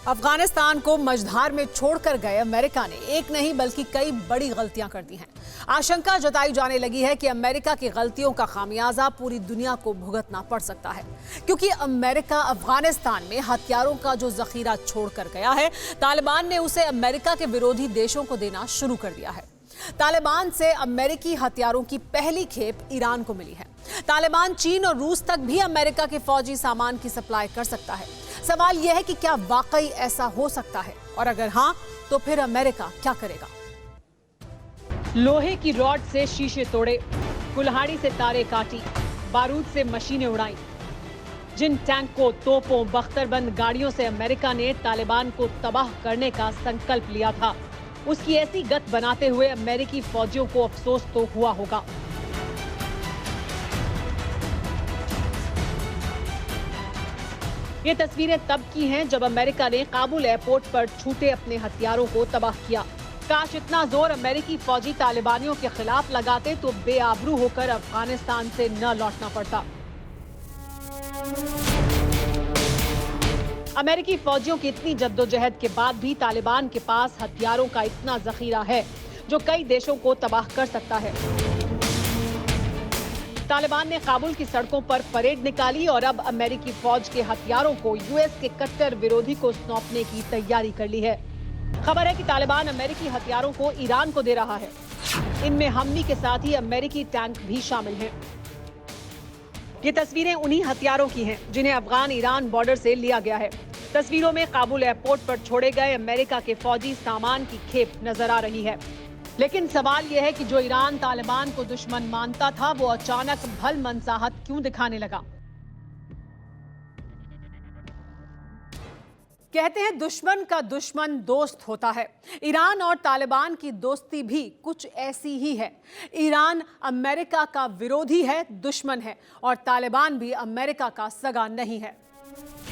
अफगानिस्तान को मझधार में छोड़कर गए अमेरिका ने एक नहीं बल्कि कई बड़ी गलतियां कर दी हैं। आशंका जताई जाने लगी है कि अमेरिका की गलतियों का खामियाजा पूरी दुनिया को भुगतना पड़ सकता है, क्योंकि अमेरिका अफगानिस्तान में हथियारों का जो जखीरा छोड़कर गया है, तालिबान ने उसे अमेरिका के विरोधी देशों को देना शुरू कर दिया है। तालिबान से अमेरिकी हथियारों की पहली खेप ईरान को मिली है। तालिबान चीन और रूस तक भी अमेरिका के फौजी सामान की सप्लाई कर सकता है। सवाल यह है कि क्या वाकई ऐसा हो सकता है, और अगर हां तो फिर अमेरिका क्या करेगा? लोहे की रॉड से शीशे तोड़े, कुल्हाड़ी से तारे काटी, बारूद से मशीनें उड़ाई। जिन टैंकों, तोपों, बख्तरबंद गाड़ियों से अमेरिका ने तालिबान को तबाह करने का संकल्प लिया था, उसकी ऐसी गत बनाते हुए अमेरिकी फौजियों को अफसोस तो हुआ होगा। ये तस्वीरें तब की हैं जब अमेरिका ने काबुल एयरपोर्ट पर छूटे अपने हथियारों को तबाह किया। काश इतना जोर अमेरिकी फौजी तालिबानियों के खिलाफ लगाते तो बेआबरू होकर अफगानिस्तान से न लौटना पड़ता। अमेरिकी फौजियों की इतनी जद्दोजहद के बाद भी तालिबान के पास हथियारों का इतना जखीरा है जो कई देशों को तबाह कर सकता है। तालिबान ने काबुल की सड़कों पर परेड निकाली और अब अमेरिकी फौज के हथियारों को यूएस के कट्टर विरोधी को सौंपने की तैयारी कर ली है। खबर है कि तालिबान अमेरिकी हथियारों को ईरान को दे रहा है। इनमें हमवी के साथ ही अमेरिकी टैंक भी शामिल हैं। ये तस्वीरें उन्हीं हथियारों की हैं जिन्हें अफगान ईरान बॉर्डर से लिया गया है। तस्वीरों में काबुल एयरपोर्ट पर छोड़े गए अमेरिका के फौजी सामान की खेप नजर आ रही है। लेकिन सवाल यह है कि जो ईरान तालिबान को दुश्मन मानता था, वो अचानक भल मनसाहत क्यों दिखाने लगा? कहते हैं दुश्मन का दुश्मन दोस्त होता है। ईरान और तालिबान की दोस्ती भी कुछ ऐसी ही है। ईरान अमेरिका का विरोधी है, दुश्मन है, और तालिबान भी अमेरिका का सगा नहीं है।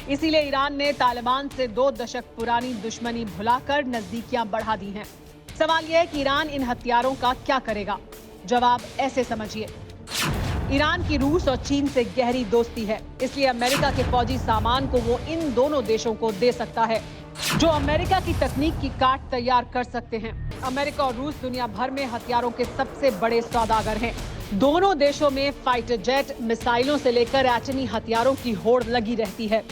इसीलिए ईरान ने तालिबान से 2 दशक पुरानी दुश्मनी भुलाकर नजदीकियां बढ़ा दी हैं। सवाल यह है कि ईरान इन हथियारों का क्या करेगा? जवाब ऐसे समझिए। ईरान की रूस और चीन से गहरी दोस्ती है, इसलिए अमेरिका के फौजी सामान को वो इन दोनों देशों को दे सकता है, जो अमेरिका की तकनीक की काट तैयार कर सकते हैं। अमेरिका और रूस दुनिया भर में हथियारों के सबसे बड़े सौदागर हैं। दोनों देशों में फाइटर जेट, मिसाइलों से लेकर एटमी हथियारों की होड़ लगी रहती है।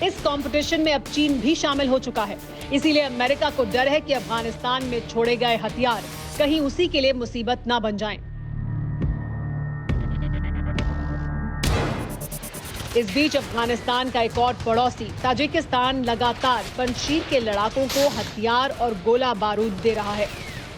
इस कंपटीशन में अब चीन भी शामिल हो चुका है। इसीलिए अमेरिका को डर है कि अफगानिस्तान में छोड़े गए हथियार कहीं उसी के लिए मुसीबत ना बन जाएं। इस बीच अफगानिस्तान का एक और पड़ोसी ताजिकिस्तान लगातार पंजशीर के लड़ाकों को हथियार और गोला बारूद दे रहा है।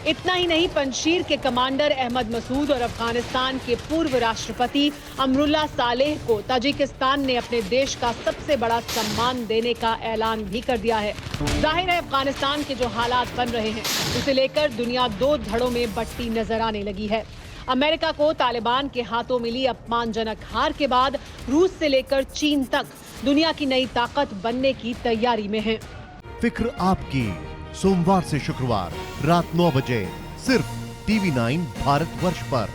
इतना ही नहीं, पंजशीर के कमांडर अहमद मसूद और अफगानिस्तान के पूर्व राष्ट्रपति अमरुल्लाह सालेह को ताजिकिस्तान ने अपने देश का सबसे बड़ा सम्मान देने का ऐलान भी कर दिया है। जाहिर है अफगानिस्तान के जो हालात बन रहे हैं, उसे लेकर दुनिया 2 धड़ों में बंटती नजर आने लगी है। अमेरिका को तालिबान के हाथों मिली अपमानजनक हार के बाद रूस से लेकर चीन तक दुनिया की नई ताकत बनने की तैयारी में है। फिक्र आपकी, सोमवार से शुक्रवार रात 9 बजे सिर्फ TV9 भारतवर्ष पर।